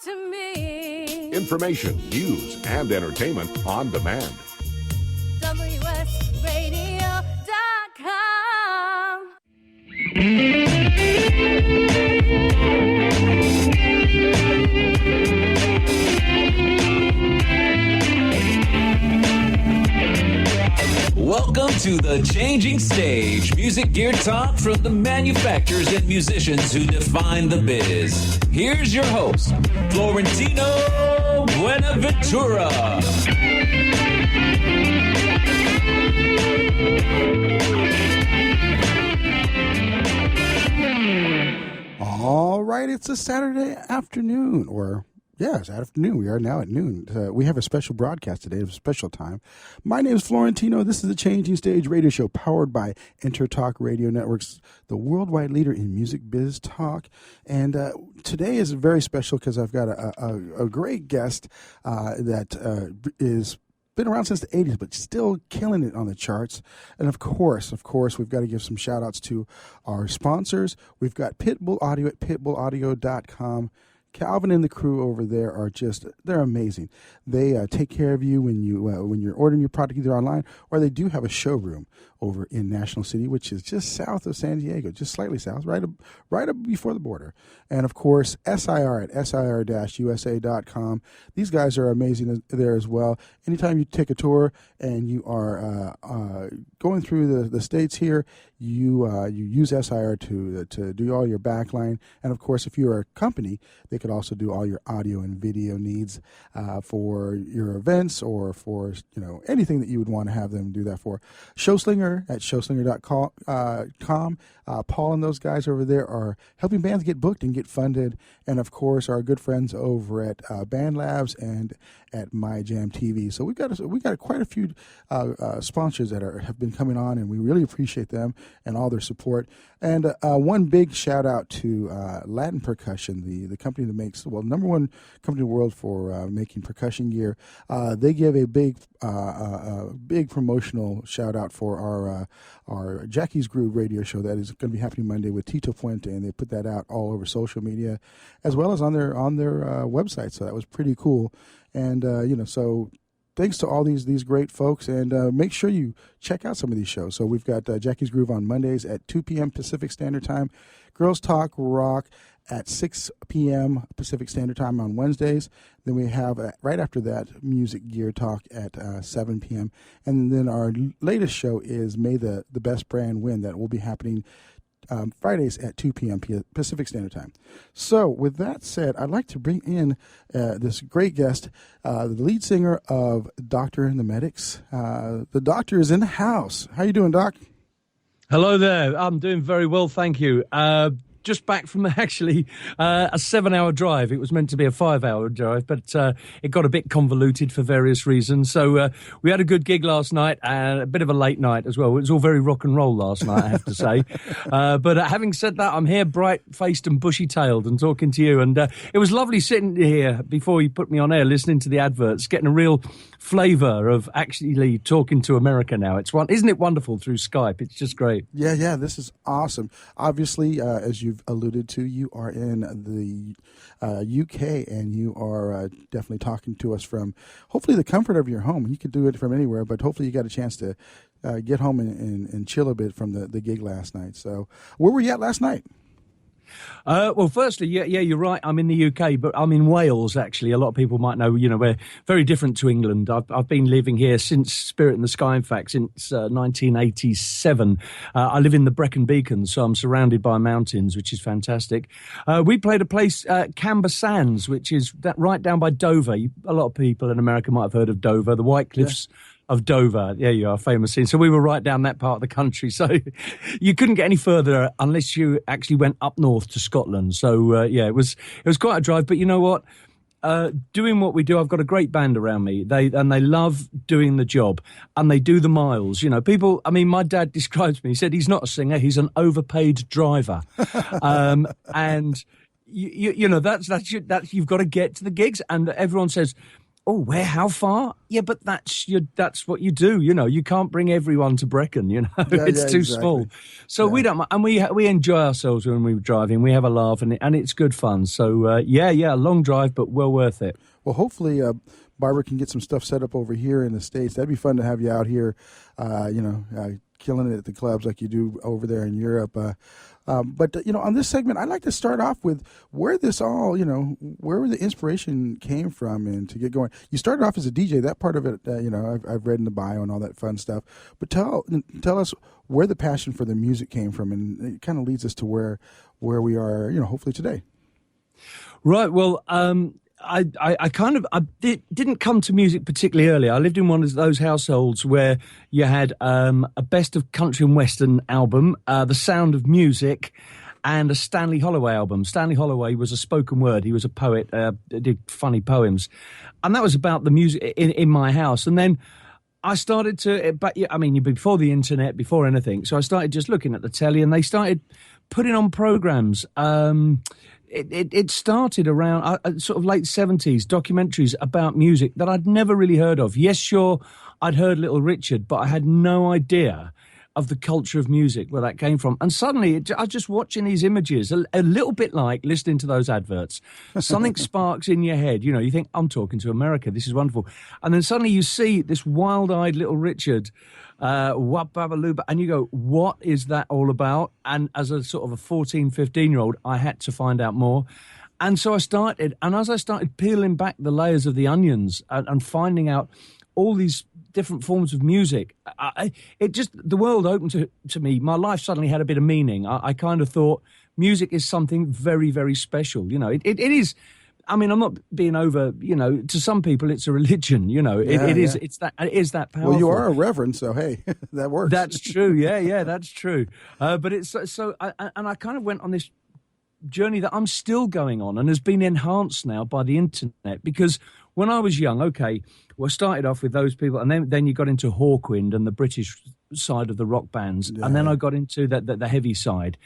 to me. Information, news, and entertainment on demand. WSRadio.com. Welcome to The Changing Stage, music gear talk from the manufacturers and musicians who define the biz. Here's your host, Florentino Buenaventura. All right, it's a Saturday afternoon, it's afternoon. We are now at noon. We have a special broadcast today, a special time. My name is Florentino. This is the Changing Stage radio show powered by Intertalk Radio Networks, the worldwide leader in music biz talk. And today is very special because I've got a great guest that is been around since the 80s, but still killing it on the charts. And of course, we've got to give some shout outs to our sponsors. We've got Pitbull Audio at pitbullaudio.com. Calvin and the crew over there are they're amazing. They take care of you when you're ordering your product either online, or they do have a showroom over in National City, which is just south of San Diego, just slightly south, right up before the border. And of course, SIR at SIR-USA.com. These guys are amazing there as well. Anytime you take a tour and you are going through the states here, you use SIR to do all your backline. And of course, if you're a company, they could also do all your audio and video needs for your events or for anything that you would want to have them do that for. Showslinger at showslinger.com. Paul and those guys over there are helping bands get booked and get funded. And of course, our good friends over at Band Labs and at My Jam TV. So we got quite a few sponsors that have been coming on, and we really appreciate them and all their support. And one big shout out to Latin Percussion, the company that makes number one company in the world for making percussion gear. They give a big promotional shout out for our Jackie's Groove radio show that is going to be happening Monday with Tito Puente, and they put that out all over social media as well as on their website. So that was pretty cool. And so thanks to all these great folks, and make sure you check out some of these shows. So we've got Jackie's Groove on Mondays at 2 p.m. Pacific Standard Time, Girls Talk Rock at 6 p.m. Pacific Standard Time on Wednesdays. Then we have, right after that, Music Gear Talk at 7 p.m. And then our latest show is May the Best Brand Win. That will be happening Fridays at 2 p.m. Pacific Standard Time. So with that said, I'd like to bring in this great guest, the lead singer of Dr. and the Medics. The Doctor is in the house. How you doing, Doc? Hello there. I'm doing very well, thank you. Just back from actually a 7-hour drive. It was meant to be a 5-hour drive, but it got a bit convoluted for various reasons. So we had a good gig last night and a bit of a late night as well. It was all very rock and roll last night, I have to say. But having said that, I'm here bright-faced and bushy-tailed and talking to you. And it was lovely sitting here before you put me on air, listening to the adverts, getting a real flavour of actually talking to America now. Isn't it wonderful through Skype? It's just great. Yeah, this is awesome. Obviously, as you've alluded to, you are in the UK, and you are definitely talking to us from hopefully the comfort of your home. You could do it from anywhere, but hopefully you got a chance to get home and chill a bit from the gig last night. So where were you at last night? Well, firstly, yeah, you're right. I'm in the UK, but I'm in Wales, actually. A lot of people might know, we're very different to England. I've been living here since Spirit in the Sky, in fact, since 1987. I live in the Brecon Beacons, so I'm surrounded by mountains, which is fantastic. We played a place, Camber Sands, which is right down by Dover. A lot of people in America might have heard of Dover, the White Cliffs. Yeah. Of Dover. There you are, famous scene. So we were right down that part of the country. So you couldn't get any further unless you actually went up north to Scotland. So it was quite a drive. But you know what? Doing what we do, I've got a great band around me. They love doing the job, and they do the miles. People. I mean, my dad describes me. He said he's not a singer; he's an overpaid driver. And that's you've got to get to the gigs. And everyone says, Oh, where? How far? Yeah, but that's what you do. You can't bring everyone to Brecon. It's too small. So we don't, and we enjoy ourselves when we're driving. We have a laugh, and it's good fun. So a long drive, but well worth it. Well, hopefully, Barbara can get some stuff set up over here in the States. That'd be fun to have you out here, killing it at the clubs like you do over there in Europe. But on this segment, I'd like to start off with where this all, where the inspiration came from and to get going. You started off as a DJ. That part of it, I've read in the bio and all that fun stuff. But tell us where the passion for the music came from, and it kind of leads us to where we are, hopefully today. Right. Well, I didn't come to music particularly early. I lived in one of those households where you had a best of country and western album, The Sound of Music, and a Stanley Holloway album. Stanley Holloway was a spoken word. He was a poet, did funny poems. And that was about the music in my house. And then I started to, before the internet, before anything. So I started just looking at the telly, and they started putting on programs. It started around sort of late 70s, documentaries about music that I'd never really heard of. Yes, sure, I'd heard Little Richard, but I had no idea of the culture of music, where that came from. And suddenly, I was just watching these images, a little bit like listening to those adverts. Something sparks in your head. You think, I'm talking to America. This is wonderful. And then suddenly you see this wild-eyed Little Richard, Wap Babalooba, and you go, what is that all about? And as a sort of a 14, 15-year-old, I had to find out more. And so I started, and as I started peeling back the layers of the onions and finding out all these different forms of music, the world opened to me. My life suddenly had a bit of meaning. I kind of thought music is something very, very special. It is. I mean, I'm not being over, to some people it's a religion, it is that powerful. Well, you are a reverend, so hey, that works. That's true. Yeah, that's true. But it's so I kind of went on this journey that I'm still going on and has been enhanced now by the internet, because when I was young, I started off with those people, and then you got into Hawkwind and the British side of the rock bands, and then I got into the heavy side.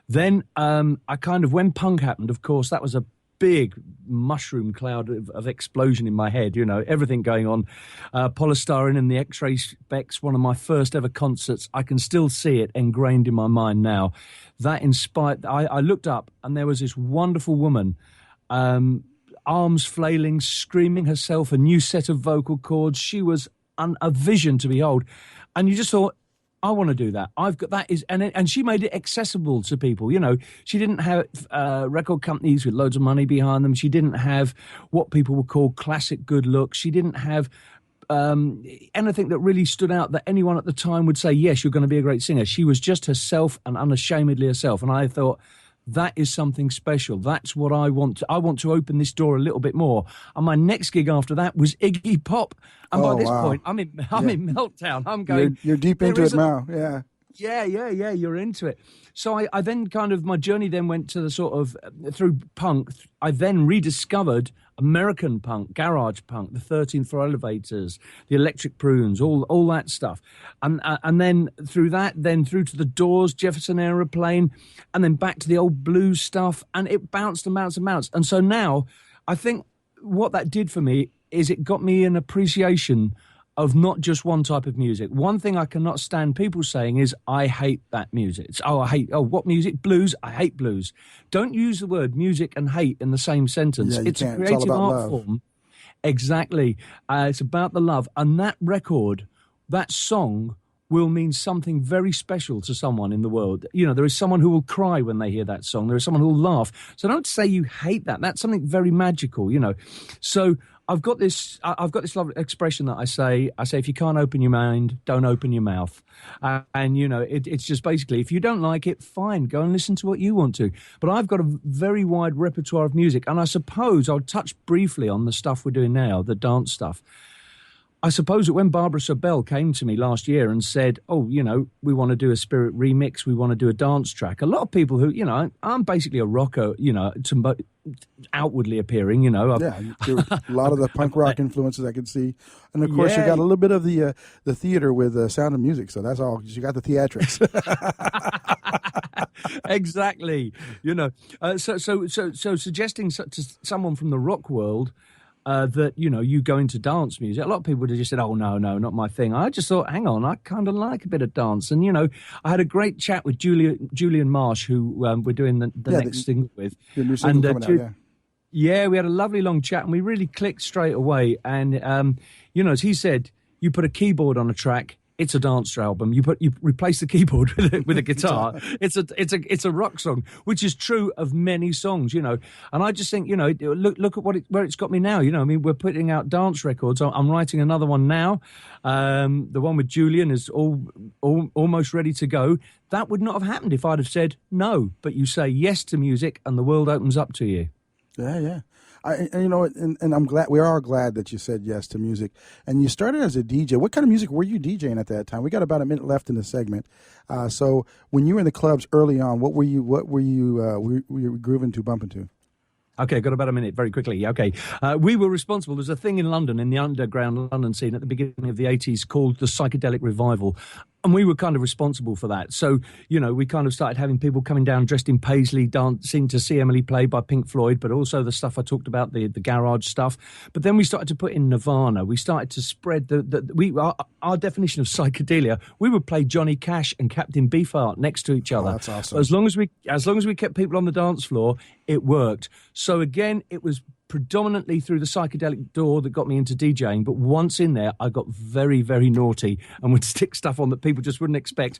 Then I kind of, when punk happened, of course, that was a big mushroom cloud of explosion in my head, everything going on. Polystyrene and the X-Ray Specs, one of my first ever concerts. I can still see it ingrained in my mind now. That inspired, I looked up, and there was this wonderful woman, arms flailing, screaming herself a new set of vocal cords. She was a vision to behold. And you just thought, I want to do that. I've got that and she made it accessible to people. She didn't have record companies with loads of money behind them. She didn't have what people would call classic good looks. She didn't have anything that really stood out that anyone at the time would say, yes, you're going to be a great singer. She was just herself and unashamedly herself. And I thought, that is something special. That's what I want. I want to open this door a little bit more. And my next gig after that was Iggy Pop. And by this point, I'm in meltdown. I'm going. You're deep into it now. Yeah. Yeah. You're into it. So I then my journey then went to the sort of through punk. I then rediscovered American punk, garage punk, the 13th Floor Elevators, the Electric Prunes, all that stuff. And then through that, then through to the Doors, Jefferson Aeroplane, and then back to the old blues stuff. And it bounced and bounced and bounced. And so now I think what that did for me is it got me an appreciation of not just one type of music. One thing I cannot stand people saying is, I hate that music. It's, what music? Blues? I hate blues. Don't use the word music and hate in the same sentence. It's a creative art form. Exactly. It's about the love. And that record, that song, will mean something very special to someone in the world. There is someone who will cry when they hear that song. There is someone who will laugh. So don't say you hate that. That's something very magical, So I've got this lovely expression that I say, if you can't open your mind, don't open your mouth. It's just basically, if you don't like it, fine, go and listen to what you want to. But I've got a very wide repertoire of music. And I suppose I'll touch briefly on the stuff we're doing now, the dance stuff. I suppose that when Barbara Sobel came to me last year and said, we want to do a Spirit remix, we want to do a dance track, a lot of people who, I'm basically a rocker, outwardly appearing, a lot of the punk rock influences I can see. And of course, you got a little bit of the theater with Sound of Music. So that's all. You got the theatrics. Exactly. So suggesting to someone from the rock world, that, you go into dance music. A lot of people would have just said, oh, no, not my thing. I just thought, hang on, I kind of like a bit of dance. And, I had a great chat with Julian Marsh, who we're doing the next single with. The new single coming out, yeah. Yeah, we had a lovely long chat and we really clicked straight away. And, as he said, you put a keyboard on a track, it's a dance album. You replace the keyboard with a guitar. It's a rock song, which is true of many songs, And I just think, look at where it's got me now. We're putting out dance records. I'm writing another one now. The one with Julian is almost ready to go. That would not have happened if I'd have said no. But you say yes to music, and the world opens up to you. Yeah. And I'm glad, we are glad that you said yes to music. And you started as a DJ. What kind of music were you DJing at that time? We got about a minute left in the segment. So when you were in the clubs early on, what were you grooving to, bumping to? Okay, got about a minute very quickly. Okay. We were responsible. There's a thing in London, in the underground London scene at the beginning of the 80s called the psychedelic revival. And we were kind of responsible for that. So, we kind of started having people coming down dressed in paisley, dancing to See Emily Play by Pink Floyd, but also the stuff I talked about, the garage stuff. But then we started to put in Nirvana. We started to spread our definition of psychedelia. We would play Johnny Cash and Captain Beefheart next to each other. Oh, that's awesome. As long as we kept people on the dance floor, it worked. So again, it was predominantly through the psychedelic door that got me into DJing, but once in there, I got very, very naughty and would stick stuff on that people just wouldn't expect,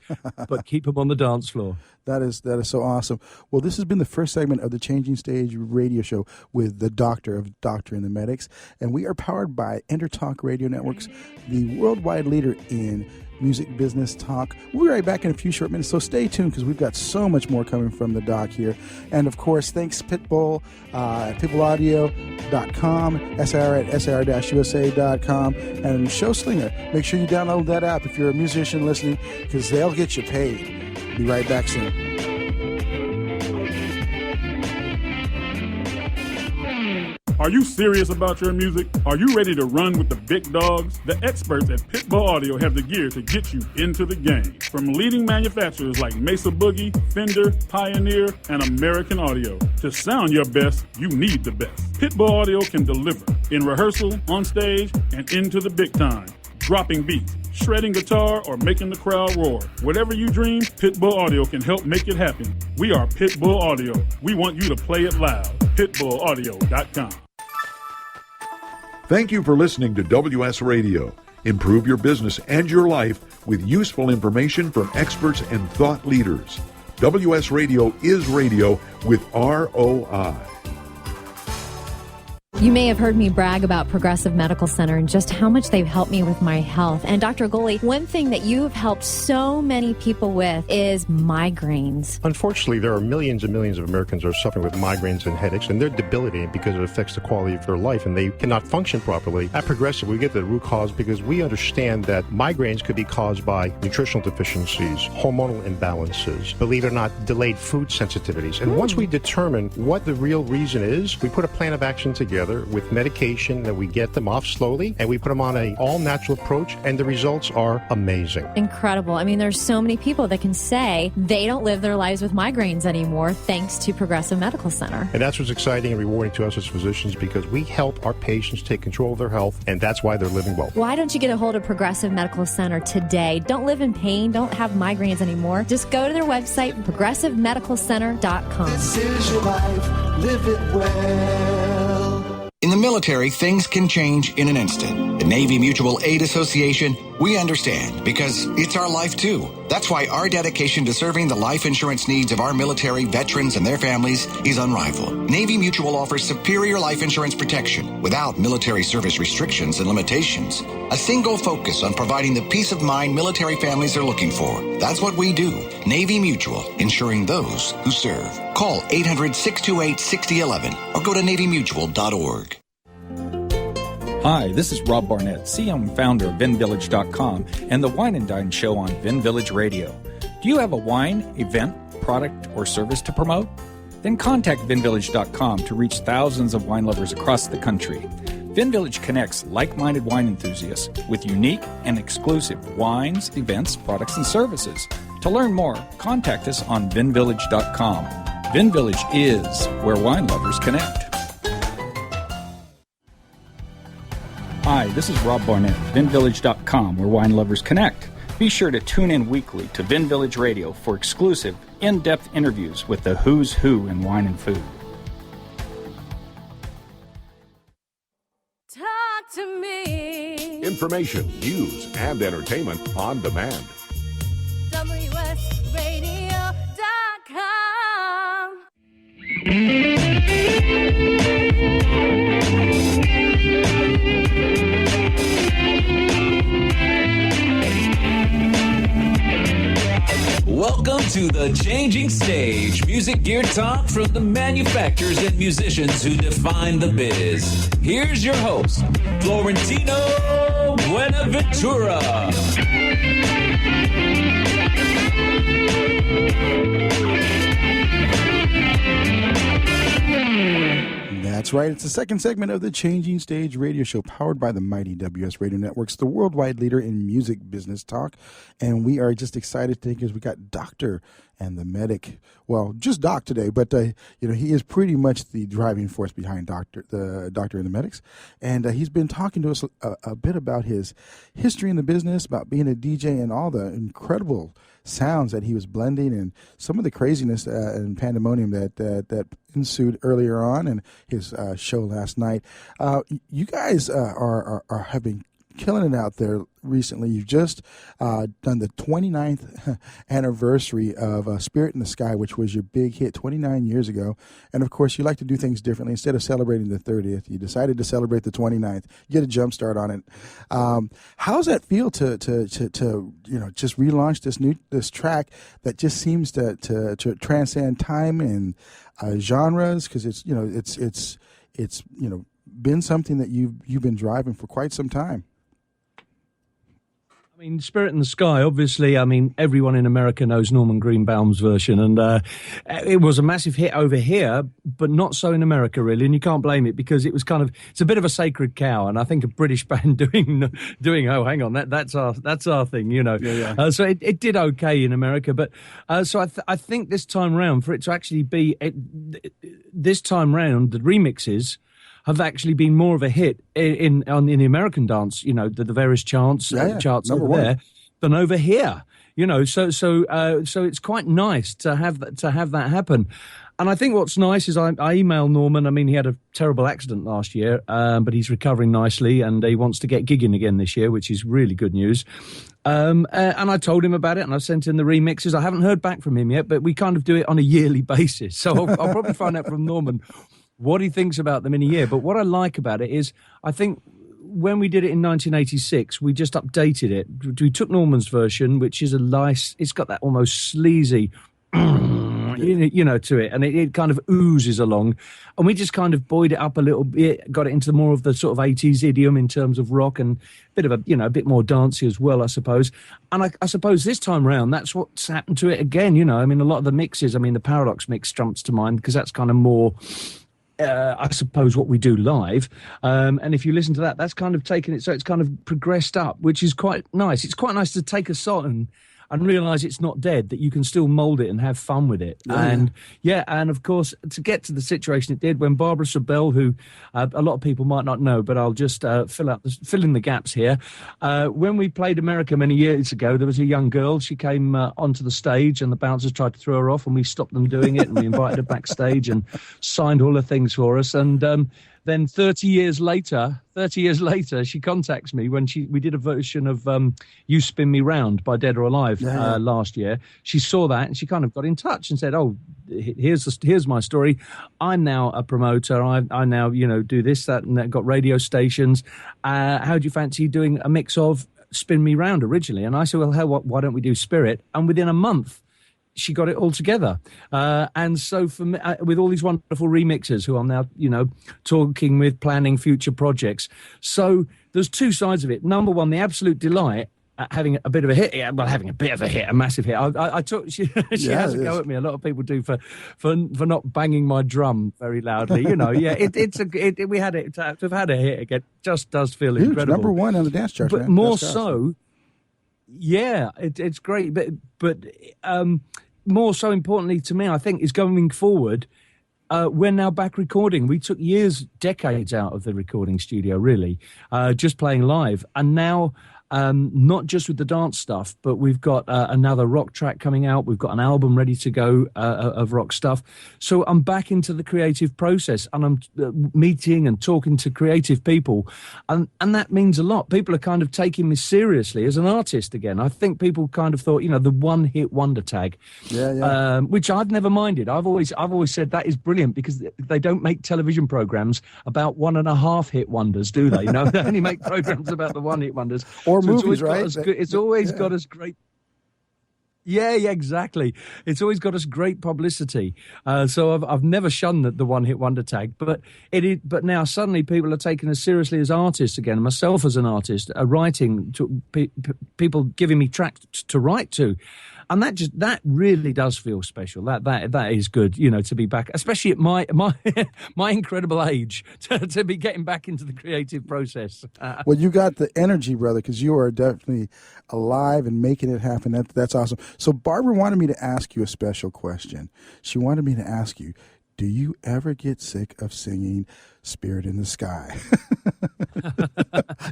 but keep them on the dance floor. That is so awesome. Well, this has been the first segment of the Changing Stage radio show with the Doctor of Doctor and the Medics, and we are powered by EnterTalk Radio Networks, the worldwide leader in music business talk. We'll be right back in a few short minutes, so stay tuned because we've got so much more coming from the doc here. And of course, thanks Pitbull, pitbullaudio.com, SR at sr-usa.com, and Show Slinger. Make sure you download that app if you're a musician listening because they'll get you paid. Be right back soon. Are you serious about your music? Are you ready to run with the big dogs? The experts at Pitbull Audio have the gear to get you into the game. From leading manufacturers like Mesa Boogie, Fender, Pioneer, and American Audio. To sound your best, you need the best. Pitbull Audio can deliver in rehearsal, on stage, and into the big time. Dropping beats, shredding guitar, or making the crowd roar. Whatever you dream, Pitbull Audio can help make it happen. We are Pitbull Audio. We want you to play it loud. PitbullAudio.com. Thank you for listening to WS Radio. Improve your business and your life with useful information from experts and thought leaders. WS Radio is radio with ROI. You may have heard me brag about Progressive Medical Center and just how much they've helped me with my health. And Dr. Goley, one thing that you've helped so many people with is migraines. Unfortunately, there are millions and millions of Americans who are suffering with migraines and headaches, and they're debilitating because it affects the quality of their life, and they cannot function properly. At Progressive, we get the root cause because we understand that migraines could be caused by nutritional deficiencies, hormonal imbalances, believe it or not, delayed food sensitivities. And once we determine what the real reason is, we put a plan of action together with medication that we get them off slowly, and we put them on an all-natural approach, and the results are amazing. Incredible. I mean, there's so many people that can say they don't live their lives with migraines anymore thanks to Progressive Medical Center. And that's what's exciting and rewarding to us as physicians because we help our patients take control of their health, and that's why they're living well. Why don't you get a hold of Progressive Medical Center today? Don't live in pain. Don't have migraines anymore. Just go to their website, progressivemedicalcenter.com. This is your life. Live it well. In the military, things can change in an instant. The Navy Mutual Aid Association, we understand because it's our life too. That's why our dedication to serving the life insurance needs of our military veterans and their families is unrivaled. Navy Mutual offers superior life insurance protection without military service restrictions and limitations. A single focus on providing the peace of mind military families are looking for. That's what we do. Navy Mutual, insuring those who serve. Call 800-628-6011 or go to NavyMutual.org. Hi, this is Rob Barnett, CEO and founder of VinVillage.com and the Wine and Dine Show on Vin Village Radio. Do you have a wine, event, product, or service to promote? Then contact VinVillage.com to reach thousands of wine lovers across the country. Vin Village connects like-minded wine enthusiasts with unique and exclusive wines, events, products, and services. To learn more, contact us on VinVillage.com. Vin Village is where wine lovers connect. Hi, this is Rob Barnett, VinVillage.com, where wine lovers connect. Be sure to tune in weekly to Vin Village Radio for exclusive, in-depth interviews with the who's who in wine and food. Talk to me. Information, news, and entertainment on demand. WSRadio.com. Welcome to The Changing Stage, music gear talk from the manufacturers and musicians who define the biz. Here's your host, Florentino Buenaventura. That's right. It's the second segment of the Changing Stage radio show powered by the mighty WS Radio Networks, the worldwide leader in music business talk. And we are just excited today because we got Doctor and the medic. Well, just Doc today, but he is pretty much the driving force behind the Doctor and the Medics. And he's been talking to us a bit about his history in the business, about being a DJ, and all the incredible sounds that he was blending, and some of the craziness and pandemonium that ensued earlier on in his show last night. You guys have been killing it out there recently. You've just done the 29th anniversary of Spirit in the Sky, which was your big hit 29 years ago. And of course, you like to do things differently. Instead of celebrating the 30th, you decided to celebrate the 29th. Get a jump start on it. How's that feel to just relaunch this track that just seems to transcend time and genres? Because it's been something that you've been driving for quite some time. I mean, Spirit in the Sky, obviously, everyone in America knows Norman Greenbaum's version, and it was a massive hit over here, but not so in America, really, and you can't blame it, because it's a bit of a sacred cow, and I think a British band doing oh, hang on, that's our thing, Yeah. So it did okay in America, but so I think this time round, for it to actually be, this time round, the remixes have actually been more of a hit in the American dance, the various charts over there, than over here, So it's quite nice to have that happen. And I think what's nice is I emailed Norman. He had a terrible accident last year, but he's recovering nicely, and he wants to get gigging again this year, which is really good news. And I told him about it, and I sent in the remixes. I haven't heard back from him yet, but we kind of do it on a yearly basis. So I'll probably find out from Norman what he thinks about them in a year. But what I like about it is, I think when we did it in 1986, we just updated it. We took Norman's version, which is it's got that almost sleazy, to it, and it kind of oozes along. And we just kind of buoyed it up a little bit, got it into more of the sort of 80s idiom in terms of rock, and a bit more dancey as well, I suppose. And I suppose this time around, that's what's happened to it again, a lot of the mixes, the Paradox mix jumps to mind, because that's kind of more, I suppose, what we do live. And if you listen to that, that's kind of taken it, so it's kind of progressed up, which is quite nice. It's quite nice to take a song and realise it's not dead, that you can still mould it and have fun with it. Yeah. And of course, to get to the situation it did, when Barbara Sabel, who a lot of people might not know, but I'll just fill in the gaps here. When we played America many years ago, there was a young girl. She came onto the stage, and the bouncers tried to throw her off, and we stopped them doing it, and we invited her backstage and signed all her things for us. And then 30 years later, she contacts me when we did a version of You Spin Me Round by Dead or Alive last year. She saw that, and she kind of got in touch and said, oh, here's my story. I'm now a promoter. I now, do this, that, and that, got radio stations. How do you fancy doing a mix of Spin Me Round originally? And I said, well, hell, why don't we do Spirit? And within a month, she got it all together. And so for me, with all these wonderful remixers who I'm now, talking with, planning future projects. So there's two sides of it. Number one, the absolute delight at having a bit of a hit. A massive hit. I took, she has a go at me. A lot of people do for not banging my drum very loudly. We had it, to have had a hit again just does feel huge, incredible. Number one on the dance chart. But man. more so, yeah, it's great. But more so importantly to me, I think, is going forward, we're now back recording. We took years, decades out of the recording studio, really, just playing live. And now, not just with the dance stuff, but we've got another rock track coming out. We've got an album ready to go of rock stuff. So I'm back into the creative process, and I'm meeting and talking to creative people. And that means a lot. People are kind of taking me seriously as an artist again. I think people kind of thought, the one-hit wonder tag, which I've never minded. I've always said that is brilliant, because they don't make television programs about 1.5 hit wonders, do they? They only make programs about the one-hit wonders. Or so movies, right? It's always got us great. Yeah, exactly. It's always got us great publicity. So I've never shunned the one-hit wonder tag, but now suddenly people are taking us seriously as artists again. Myself as an artist, writing to people giving me tracks to write to. And that really does feel special. That is good, to be back, especially at my incredible age, to be getting back into the creative process. Well, you got the energy, brother, because you are definitely alive and making it happen. That's awesome. So Barbara wanted me to ask you a special question. She wanted me to ask you, do you ever get sick of singing "Spirit in the Sky"?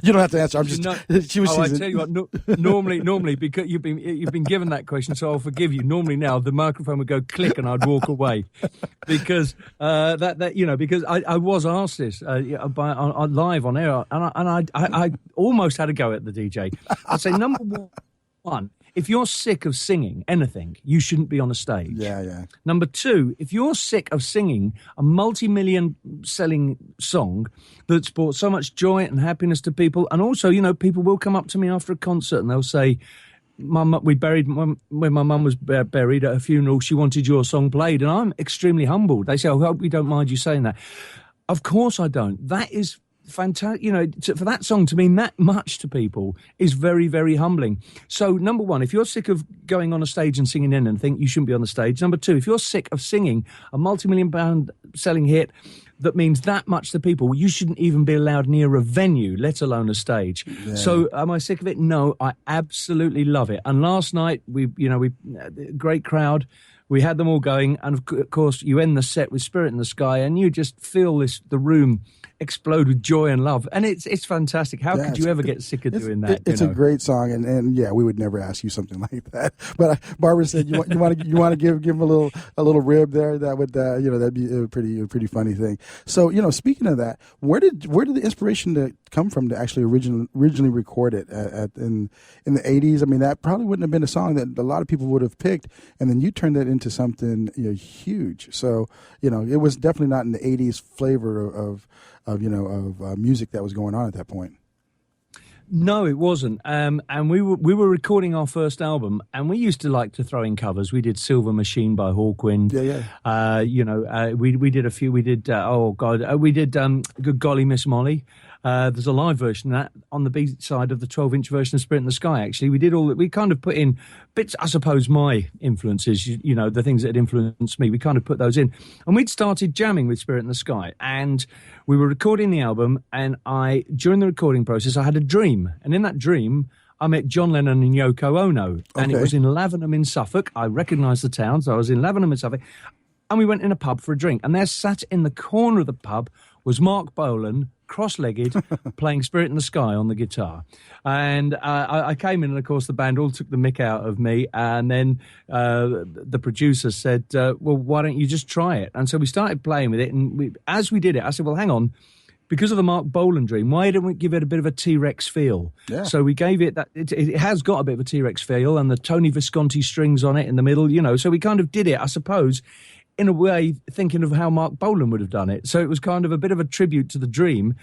You don't have to answer. I'm just. I tell you what. Normally, because you've been given that question, so I'll forgive you. Normally, now the microphone would go click, and I'd walk away, because because I was asked this live on air, and I almost had a go at the DJ. I'd say, number one, if you're sick of singing anything, you shouldn't be on a stage. Yeah. Number two, if you're sick of singing a multi-million selling song that's brought so much joy and happiness to people, and also, people will come up to me after a concert and they'll say, when my mum was buried at a funeral, she wanted your song played, and I'm extremely humbled. They say, I hope we don't mind you saying that. Of course I don't. That is fantastic. For that song to mean that much to people is very, very humbling. So number one, if you're sick of going on a stage and singing anything, you shouldn't be on the stage. Number two, if you're sick of singing a multi-million-pound selling hit that means that much to people, you shouldn't even be allowed near a venue, let alone a stage. Yeah. So am I sick of it? No, I absolutely love it. And last night we great crowd. We had them all going, and of course you end the set with "Spirit in the Sky," and you just feel the room explode with joy and love, and it's fantastic. How could you ever get sick of doing that? It's a great song, and yeah, we would never ask you something like that. But Barbara said you want to give him a little rib there. That would that'd be a pretty funny thing. So speaking of that, where did the inspiration come from to actually originally record it in the 80s? I mean, that probably wouldn't have been a song that a lot of people would have picked, and then you turned that into something huge. So it was definitely not in the 80s flavor of music that was going on at that point. No, it wasn't. And we were recording our first album, and we used to like to throw in covers. We did "Silver Machine" by Hawkwind. Yeah. We did a few. We did we did "Good Golly Miss Molly." There's a live version of that on the B side of the 12-inch version of "Spirit in the Sky." Actually, we did all that. We kind of put in bits. I suppose my influences, the things that had influenced me, we kind of put those in. And we'd started jamming with "Spirit in the Sky," and we were recording the album. And during the recording process, I had a dream, and in that dream, I met John Lennon and Yoko Ono, and it was in Lavenham in Suffolk. I recognised the town, so I was in Lavenham in Suffolk, and we went in a pub for a drink. And there, sat in the corner of the pub, was Mark Bolan, cross-legged, playing "Spirit in the Sky" on the guitar. And I came in, and of course the band all took the mick out of me, and then the producer said, well, why don't you just try it? And so we started playing with it, and as we did it, I said, well, hang on, because of the Mark Bolan dream, why don't we give it a bit of a T-Rex feel? Yeah. So we gave it that. It has got a bit of a T-Rex feel, and the Tony Visconti strings on it in the middle, so we kind of did it, I suppose, in a way, thinking of how Mark Bolan would have done it. So it was kind of a bit of a tribute to the dream.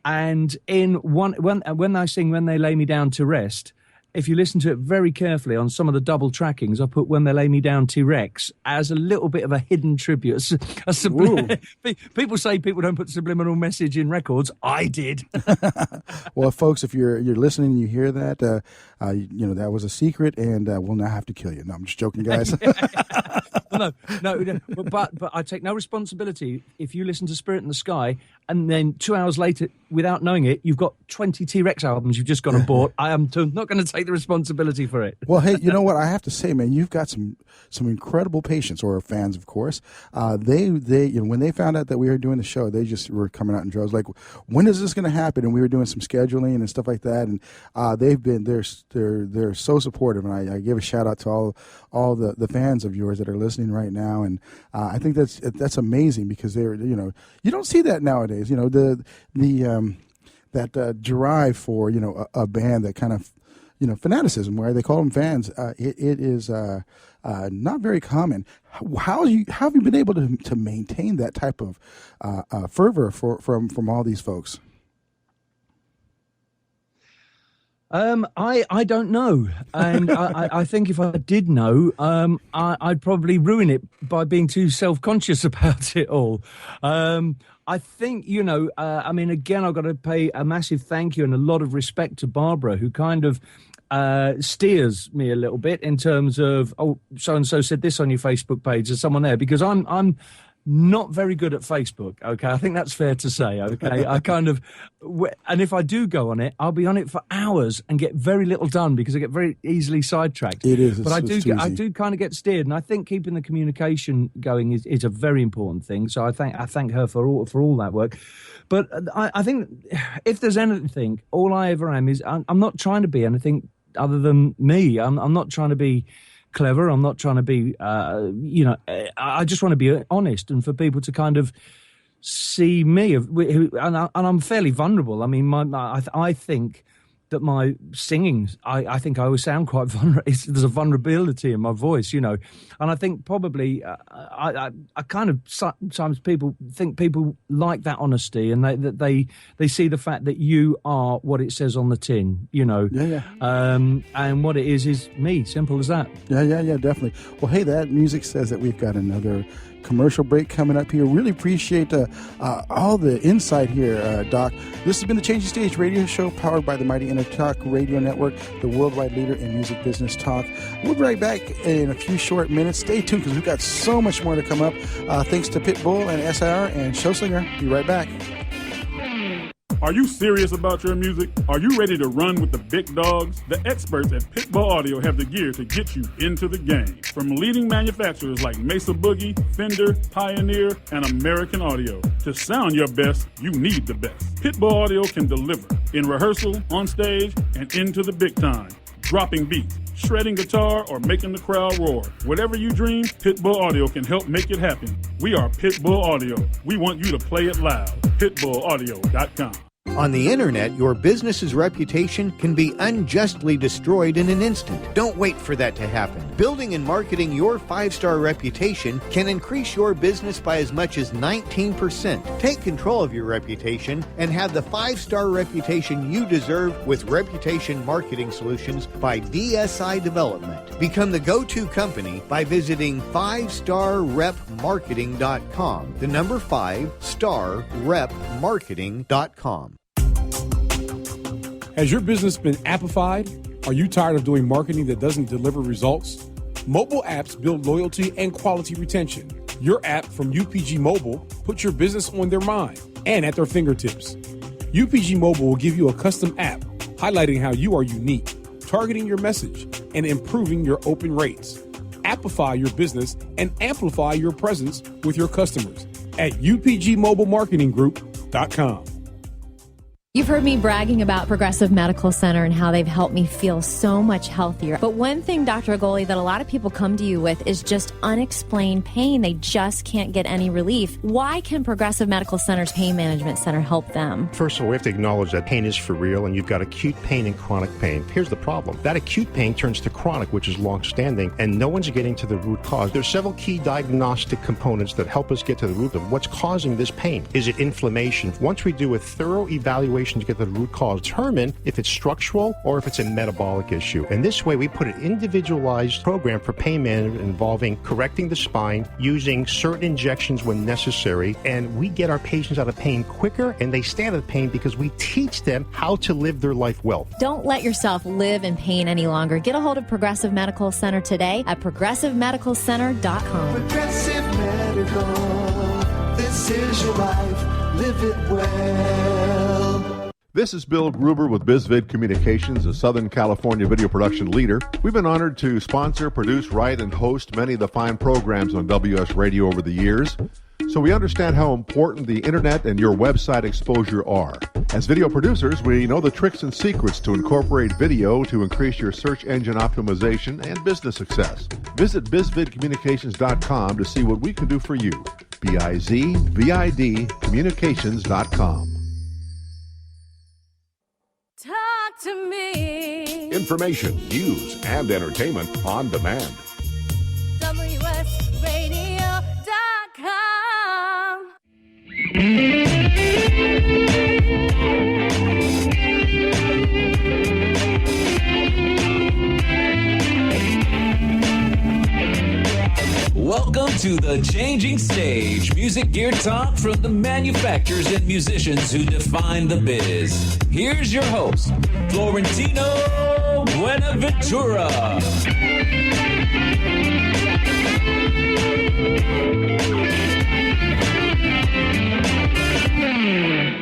And when I sing "When They Lay Me Down to Rest," if you listen to it very carefully on some of the double trackings, I put "When They Lay Me Down T-Rex" as a little bit of a hidden tribute. People say people don't put subliminal message in records. I did. Well, folks, if you're listening and you hear that, that was a secret, and we'll now have to kill you. No, I'm just joking, guys. No, but I take no responsibility if you listen to "Spirit in the Sky" and then 2 hours later, without knowing it, you've got 20 T-Rex albums you've just gone and bought. I am not going to take the responsibility for it. Well, hey, you know what? I have to say, man, you've got some incredible patients, or fans, of course. They when they found out that we were doing the show, they just were coming out in droves. Like, when is this going to happen? And we were doing some scheduling and stuff like that. And they're so supportive. And I give a shout out to all the fans of yours that are listening right now. And I think that's amazing, because they're, you don't see that nowadays. That drive for a band, that kind of fanaticism, where they call them fans. It is not very common. How have you been able to maintain that type of fervor from all these folks? I don't know, and I think if I did know, I'd probably ruin it by being too self-conscious about it all. I think, I mean, again, I've got to pay a massive thank you and a lot of respect to Barbara, who kind of steers me a little bit in terms of, oh, so-and-so said this on your Facebook page, there's someone there, because I'm not very good at Facebook, okay? I think that's fair to say, okay? I kind of, and if I do go on it, I'll be on it for hours and get very little done, because I get very easily sidetracked. It is. But I do kind of get steered, and I think keeping the communication going is a very important thing. So I thank her for all that work. But I think if there's anything, all I ever am is I'm not trying to be anything other than me. I'm not trying to be clever. I'm not trying to be, I just want to be honest, and for people to kind of see me. And I'm fairly vulnerable. I mean, I think that my singing, I think I always sound quite vulnerable. There's a vulnerability in my voice, and I think probably I kind of sometimes people like that honesty, and they see the fact that you are what it says on the tin, Yeah. And what it is me, simple as that. Yeah, definitely. Well, hey, that music says that we've got another commercial break coming up here. Really appreciate all the insight here, Doc. This has been the Changing Stage radio show, powered by the mighty Talk Radio Network, the worldwide leader in music business talk. We'll be right back in a few short minutes. Stay tuned, because we've got so much more to come up. Thanks to Pitbull and SIR and Showslinger. Be right back. Are you serious about your music? Are you ready to run with the big dogs? The experts at Pitbull Audio have the gear to get you into the game. From leading manufacturers like Mesa Boogie, Fender, Pioneer, and American Audio. To sound your best, you need the best. Pitbull Audio can deliver in rehearsal, on stage, and into the big time. Dropping beats, shredding guitar, or making the crowd roar. Whatever you dream, Pitbull Audio can help make it happen. We are Pitbull Audio. We want you to play it loud. PitbullAudio.com. On the internet, your business's reputation can be unjustly destroyed in an instant. Don't wait for that to happen. Building and marketing your 5-star reputation can increase your business by as much as 19%. Take control of your reputation and have the 5-star reputation you deserve with Reputation Marketing Solutions by DSI Development. Become the go-to company by visiting 5starrepmarketing.com. The number 5starrepmarketing.com. Has your business been appified? Are you tired of doing marketing that doesn't deliver results? Mobile apps build loyalty and quality retention. Your app from UPG Mobile puts your business on their mind and at their fingertips. UPG Mobile will give you a custom app highlighting how you are unique, targeting your message, and improving your open rates. Appify your business and amplify your presence with your customers at upgmobilemarketinggroup.com. You've heard me bragging about Progressive Medical Center and how they've helped me feel so much healthier. But one thing, Dr. Agoli, that a lot of people come to you with is just unexplained pain. They just can't get any relief. Why can Progressive Medical Center's Pain Management Center help them? First of all, we have to acknowledge that pain is for real, and you've got acute pain and chronic pain. Here's the problem. That acute pain turns to chronic, which is long-standing, and no one's getting to the root cause. There's several key diagnostic components that help us get to the root of what's causing this pain. Is it inflammation? Once we do a thorough evaluation to get to the root cause, determine if it's structural or if it's a metabolic issue. And this way, we put an individualized program for pain management involving correcting the spine, using certain injections when necessary, and we get our patients out of pain quicker, and they stay out of pain because we teach them how to live their life well. Don't let yourself live in pain any longer. Get a hold of Progressive Medical Center today at progressivemedicalcenter.com. Progressive Medical, this is your life, live it well. This is Bill Gruber with BizVid Communications, a Southern California video production leader. We've been honored to sponsor, produce, write, and host many of the fine programs on WS Radio over the years. So we understand how important the internet and your website exposure are. As video producers, we know the tricks and secrets to incorporate video to increase your search engine optimization and business success. Visit bizvidcommunications.com to see what we can do for you. BIZVID communications.com. Talk to me. Information, news, and entertainment on demand. WSRadio.com. Welcome to The Changing Stage, music gear talk from the manufacturers and musicians who define the biz. Here's your host, Florentino Buenaventura.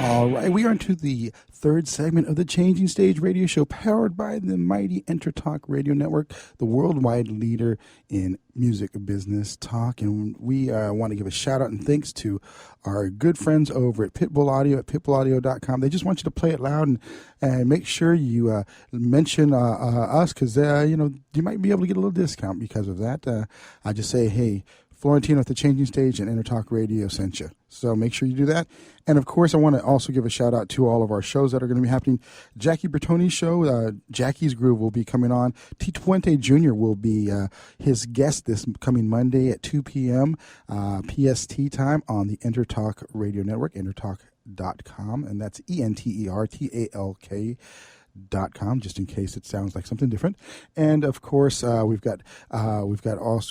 All right, we are into the third segment of the Changing Stage radio show, powered by the mighty EnterTalk Radio Network, the worldwide leader in music business talk. And we want to give a shout out and thanks to our good friends over at Pitbull Audio at pitbullaudio.com. They just want you to play it loud and make sure you mention us, because you might be able to get a little discount because of that. I just say, hey, Florentino at the Changing Stage and EnterTalk Radio sent you. So make sure you do that. And, of course, I want to also give a shout-out to all of our shows that are going to be happening. Jackie Bertoni's show, Jackie's Groove, will be coming on. T. Puente Jr. will be his guest this coming Monday at 2 p.m. PST time on the EnterTalk Radio Network, entertalk.com. And that's ENTERTALK.com, just in case it sounds like something different. And of course, we've got all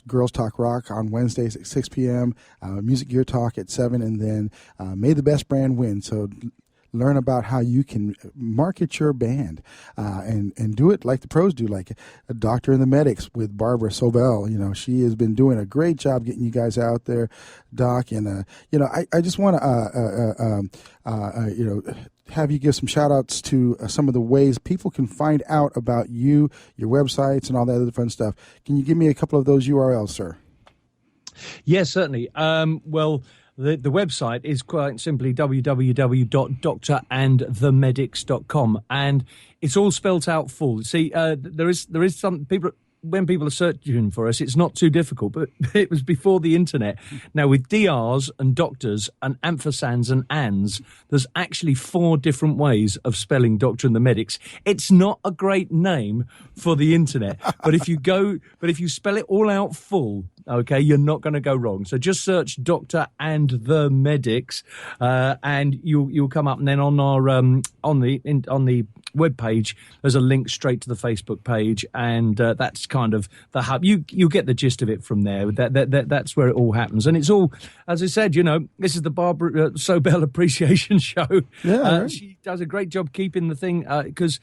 Girls Talk Rock on Wednesdays at 6 p.m., Music Gear Talk at 7, and then May the Best Brand Win. So learn about how you can market your band and do it like the pros do, like a Doctor and the Medics with Barbara Sobel. You know, she has been doing a great job getting you guys out there, Doc. And I just want to have you give some shout outs to some of the ways people can find out about you, your websites, and all that other fun stuff. Can you give me a couple of those URLs, sir? Yes, certainly. Well, the website is quite simply www.drandthemedics.com, and it's all spelt out full. See, there is some people. When people are searching for us, it's not too difficult, but it was before the internet. Now, with DRs and doctors and amphersands and ands, there's actually 4 different ways of spelling Doctor and the Medics. It's not a great name for the internet, but if you spell it all out full, okay, you're not going to go wrong. So just search Doctor and the Medics, and you'll come up. And then on our on the web page, there's a link straight to the Facebook page, and that's kind of the hub. You'll get the gist of it from there. That's where it all happens, and it's all, as I said, this is the Barbara Sobel Appreciation Show. Yeah, right. She does a great job keeping the thing, because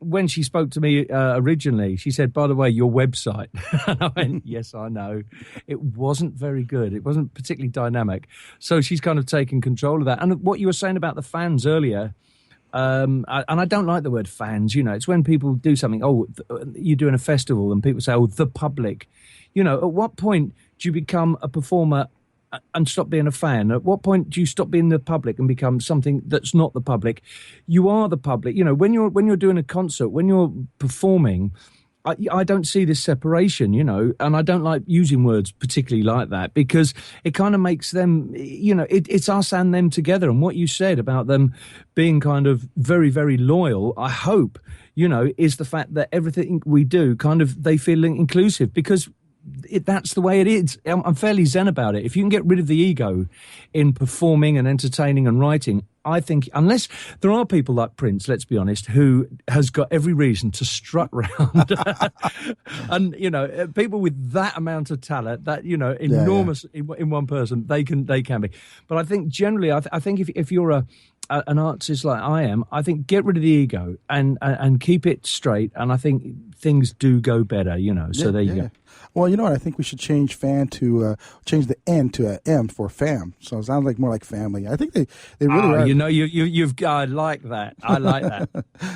when she spoke to me originally, she said, by the way, your website. And I went, yes, I know. It wasn't very good. It wasn't particularly dynamic. So she's kind of taken control of that. And what you were saying about the fans earlier, and I don't like the word fans, it's when people do something, you're doing a festival and people say, the public. At what point do you become a performer and stop being a fan? At what point do you stop being the public and become something that's not the public? You are the public. When you're doing a concert, when you're performing, I don't see this separation, and I don't like using words particularly like that, because it kind of makes them, it's us and them together. And what you said about them being kind of very, very loyal, I hope, is the fact that everything we do kind of, they feel inclusive, because that's the way it is. I'm fairly zen about it. If you can get rid of the ego in performing and entertaining and writing, I think, unless there are people like Prince, let's be honest, who has got every reason to strut round, and people with that amount of talent, that enormous in one person, they can be. But I think generally, I think if you're an artist like I am, I think get rid of the ego and keep it straight, and I think things do go better, So there you go. Well, you know what? I think we should change fan to change the N to a M for fam. So it sounds like more like family. I think they really are. You've I like that. I like that.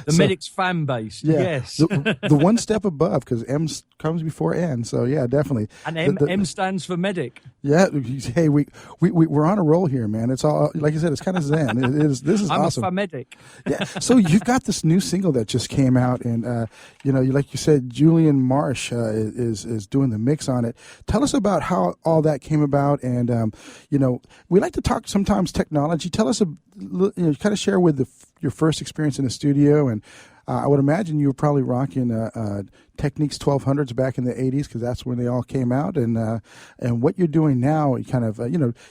The Medics fan base. Yeah, Yes. the one step above, because M comes before N. So yeah, definitely. And M stands for medic. Yeah. Hey, we're on a roll here, man. It's all, like you said, it's kind of zen. This is I'm awesome. a medic. Yeah. So you've got this new single that just came out, and like you said, Julian Marsh is doing the mix on it. Tell us about how all that came about, and we like to talk sometimes technology. Tell us, kind of share with your first experience in the studio, and I would imagine you were probably rocking Technics 1200s back in the 80s, because that's when they all came out, and what you're doing now, kind of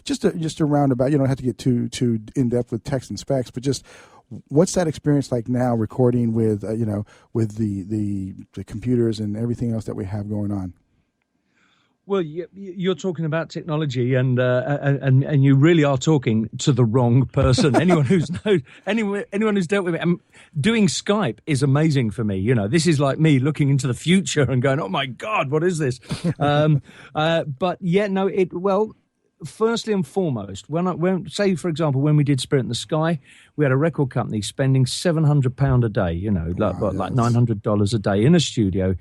just a roundabout. You don't have to get too in depth with text and specs, but just what's that experience like now, recording with with the computers and everything else that we have going on? Well, you're talking about technology, and you really are talking to the wrong person. Anyone who's dealt with it, doing Skype is amazing for me. This is like me looking into the future and going, "Oh my God, what is this?" But yeah, no, firstly and foremost, when say, for example, when we did Spirit in the Sky, we had a record company spending £700 a day, like $900 a day in a studio,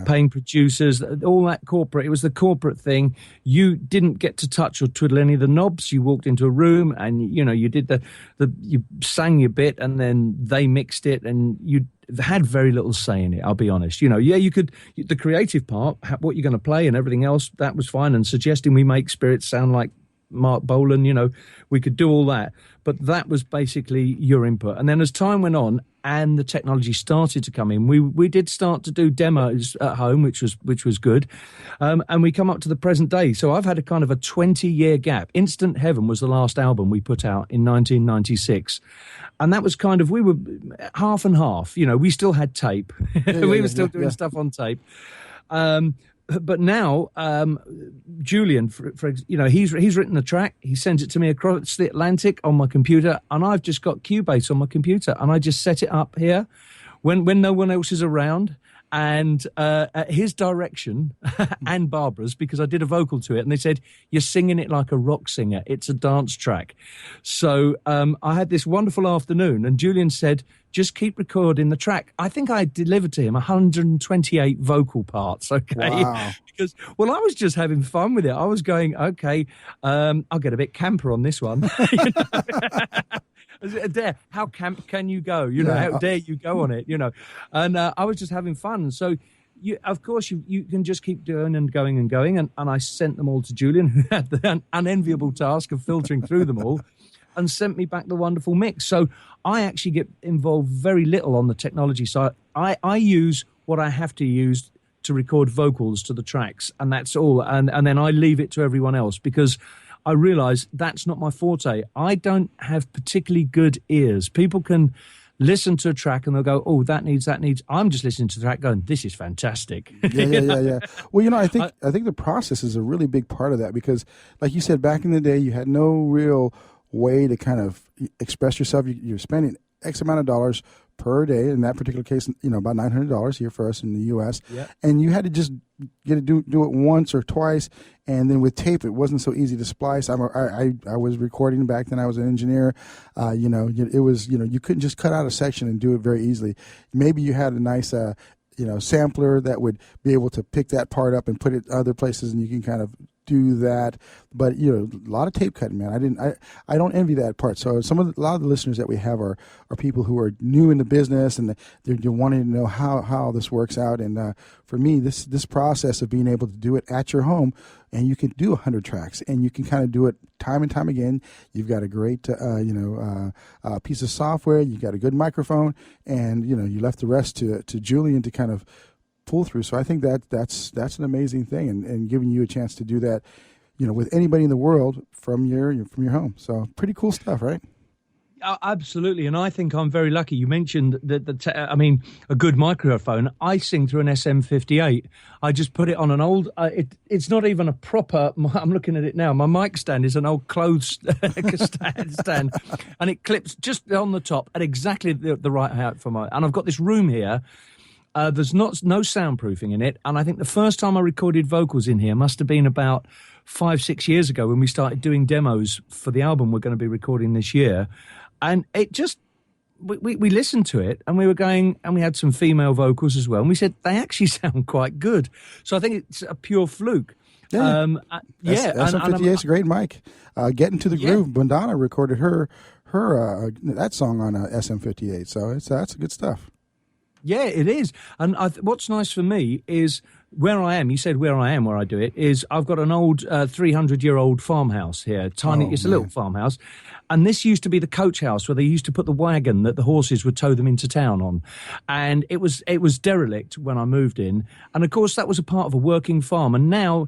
paying producers, all that corporate. It was the corporate thing. You didn't get to touch or twiddle any of the knobs. You walked into a room and, you did you sang your bit, and then they mixed it, and you had very little say in it, I'll be honest. You could, the creative part, what you're going to play and everything else, that was fine. And suggesting we make Spirit sound like Mark Bolan, we could do all that. But that was basically your input. And then as time went on and the technology started to come in, we did start to do demos at home, which was good. And we come up to the present day. So I've had a kind of a 20-year gap. Instant Heaven was the last album we put out in 1996. And that was kind of, we were half and half. We still had tape. We were still doing stuff on tape. But now, Julian, he's written the track. He sends it to me across the Atlantic on my computer, and I've just got Cubase on my computer, and I just set it up here when no one else is around. And at his direction and Barbara's, because I did a vocal to it, and they said, "You're singing it like a rock singer. It's a dance track." So I had this wonderful afternoon, and Julian said, "Just keep recording the track." I think I delivered to him 128 vocal parts. Okay, wow. Because I was just having fun with it. I was going, okay, I'll get a bit camper on this one. Dare, how camp can you go? How dare you go on it? And I was just having fun. So, of course, you can just keep doing and going and going. And I sent them all to Julian, who had the unenviable task of filtering through them all, and sent me back the wonderful mix. So I actually get involved very little on the technology side. I use what I have to use to record vocals to the tracks, and that's all. And then I leave it to everyone else, because I realize that's not my forte. I don't have particularly good ears. People can listen to a track and they'll go, "Oh, that needs." I'm just listening to the track going, "This is fantastic." Yeah. Well, I think the process is a really big part of that, because like you said, back in the day, you had no real way to kind of express yourself. You're spending X amount of dollars per day. In that particular case, about $900 here for us in the U.S. Yeah. And you had to just get to do it once or twice. And then with tape, it wasn't so easy to splice. I was recording back then. I was an engineer. It was, you couldn't just cut out a section and do it very easily. Maybe you had a nice, sampler that would be able to pick that part up and put it other places, and you can kind of do that. But a lot of tape cutting, man. I don't envy that part. So a lot of the listeners that we have are people who are new in the business, and they're wanting to know how this works out. And for me, this process of being able to do it at your home, and you can do 100 tracks, and you can kind of do it time and time again. You've got a great piece of software. You've got a good microphone, and you left the rest to Julian to kind of pull through. So I think that's an amazing thing, and giving you a chance to do that, with anybody in the world from your home. So pretty cool stuff, right? Absolutely, and I think I'm very lucky. You mentioned that a good microphone. I sing through an SM58. I just put it on an old. It's not even a proper. I'm looking at it now. My mic stand is an old clothes stand, and it clips just on the top at exactly the right height for my. And I've got this room here. There's no soundproofing in it, and I think the first time I recorded vocals in here must have been about 5-6 years ago when we started doing demos for the album we're going to be recording this year. And it just, we listened to it and we were going, and we had some female vocals as well. And we said, they actually sound quite good. So I think it's a pure fluke. Yeah. SM58 is a great mic. Get Into the Groove. Bandana recorded her that song on SM58. So that's good stuff. Yeah, it is. And what's nice for me is where I am. You said where I am, where I do it, is I've got an old 300-year-old farmhouse here. Tiny, it's a little farmhouse. And this used to be the coach house where they used to put the wagon that the horses would tow them into town on. And it was derelict when I moved in. And, of course, that was a part of a working farm. And now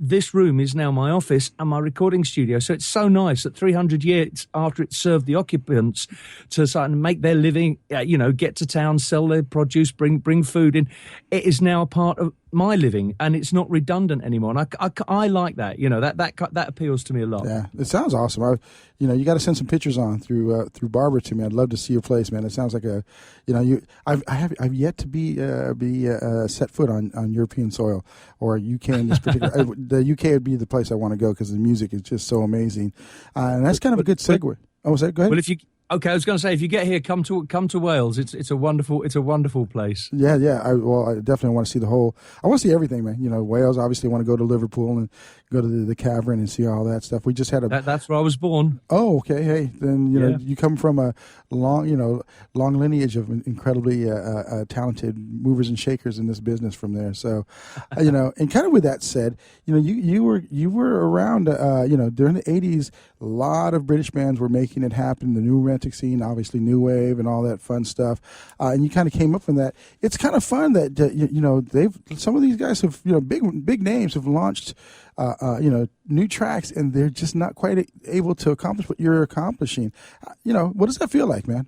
this room is now my office and my recording studio. So it's so nice that 300 years after it served the occupants to sort of make their living, get to town, sell their produce, bring food in, it is now a part of my living, and it's not redundant anymore. And I like that. That appeals to me a lot. Yeah, it sounds awesome. You got to send some pictures on through Barbara to me. I'd love to see your place, man. It sounds like I've yet to be set foot on European soil or UK in this particular. The UK would be the place I want to go because the music is just so amazing, and that's kind of a good segue. Oh, was that good? Well, Okay, I was going to say, if you get here, come to Wales. It's a wonderful place. Yeah. I definitely want to see the whole. I want to see everything, man. Wales. Obviously, want to go to Liverpool and go to the Cavern and see all that stuff. We just had That's where I was born. Oh, okay. Hey, then you come from a long lineage of incredibly talented movers and shakers in this business from there. So, and kind of with that said, you were around. During the '80s, a lot of British bands were making it happen. The new romantic scene, obviously new wave and all that fun stuff, and you kind of came up from that. It's kind of fun that some of these guys have big names have launched new tracks, and they're just not quite able to accomplish what you're accomplishing. What does that feel like, man?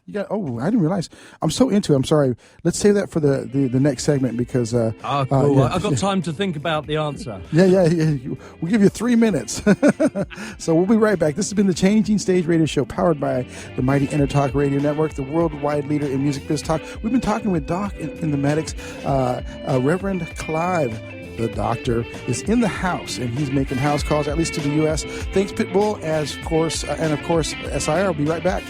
I didn't realize. I'm so into it. I'm sorry. Let's save that for the next segment because cool. I've got time to think about the answer. Yeah. We'll give you 3 minutes. So we'll be right back. This has been the Changing Stage Radio Show, powered by the mighty Intertalk Radio Network, the worldwide leader in music biz talk. We've been talking with Doc in the Medics, Reverend Clive. The doctor is in the house, and he's making house calls, at least to the U.S. Thanks, Pitbull, and of course, SIR. I'll be right back.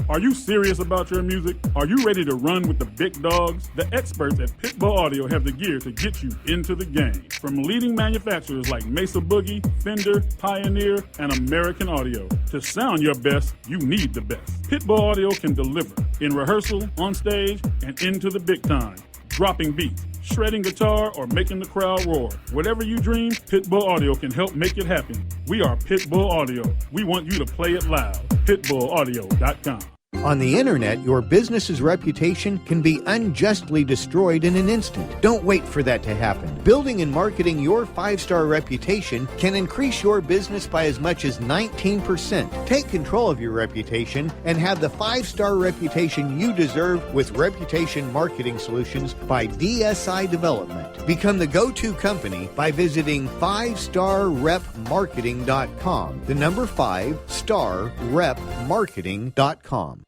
Are you serious about your music? Are you ready to run with the big dogs? The experts at Pitbull Audio have the gear to get you into the game. From leading manufacturers like Mesa Boogie, Fender, Pioneer, and American Audio. To sound your best, you need the best. Pitbull Audio can deliver in rehearsal, on stage, and into the big time. Dropping beats, shredding guitar, or making the crowd roar. Whatever you dream, Pitbull Audio can help make it happen. We are Pitbull Audio. We want you to play it loud. PitbullAudio.com. On the internet, your business's reputation can be unjustly destroyed in an instant. Don't wait for that to happen. Building and marketing your 5-star reputation can increase your business by as much as 19%. Take control of your reputation and have the 5-star reputation you deserve with Reputation Marketing Solutions by DSI Development. Become the go-to company by visiting 5starrepmarketing.com. The number 5starrepmarketing.com.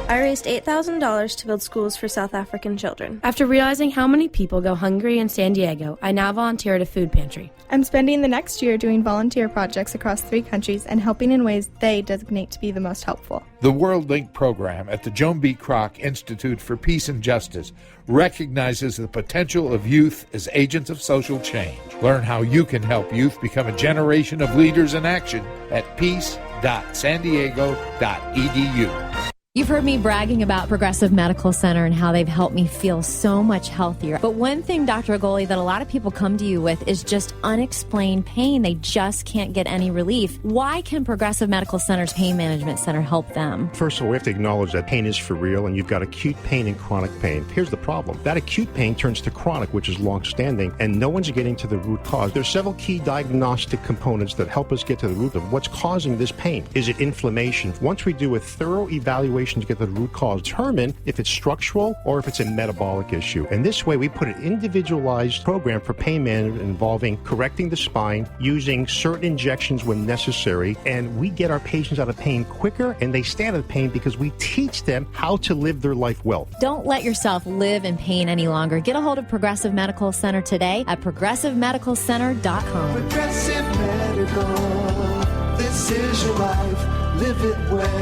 I raised $8,000 to build schools for South African children. After realizing how many people go hungry in San Diego, I now volunteer at a food pantry. I'm spending the next year doing volunteer projects across 3 countries and helping in ways they designate to be the most helpful. The World Link program at the Joan B. Kroc Institute for Peace and Justice recognizes the potential of youth as agents of social change. Learn how you can help youth become a generation of leaders in action at peace.sandiego.edu. You've heard me bragging about Progressive Medical Center and how they've helped me feel so much healthier. But one thing, Dr. Agoli, that a lot of people come to you with is just unexplained pain. They just can't get any relief. Why can Progressive Medical Center's Pain Management Center help them? First of all, we have to acknowledge that pain is for real, and you've got acute pain and chronic pain. Here's the problem. That acute pain turns to chronic, which is long-standing, and no one's getting to the root cause. There's several key diagnostic components that help us get to the root of what's causing this pain. Is it inflammation? Once we do a thorough evaluation to get the root cause, determine if it's structural or if it's a metabolic issue. And this way, we put an individualized program for pain management involving correcting the spine, using certain injections when necessary, and we get our patients out of pain quicker, and they stay out of pain because we teach them how to live their life well. Don't let yourself live in pain any longer. Get a hold of Progressive Medical Center today at progressivemedicalcenter.com. Progressive Medical, this is your life, live it well.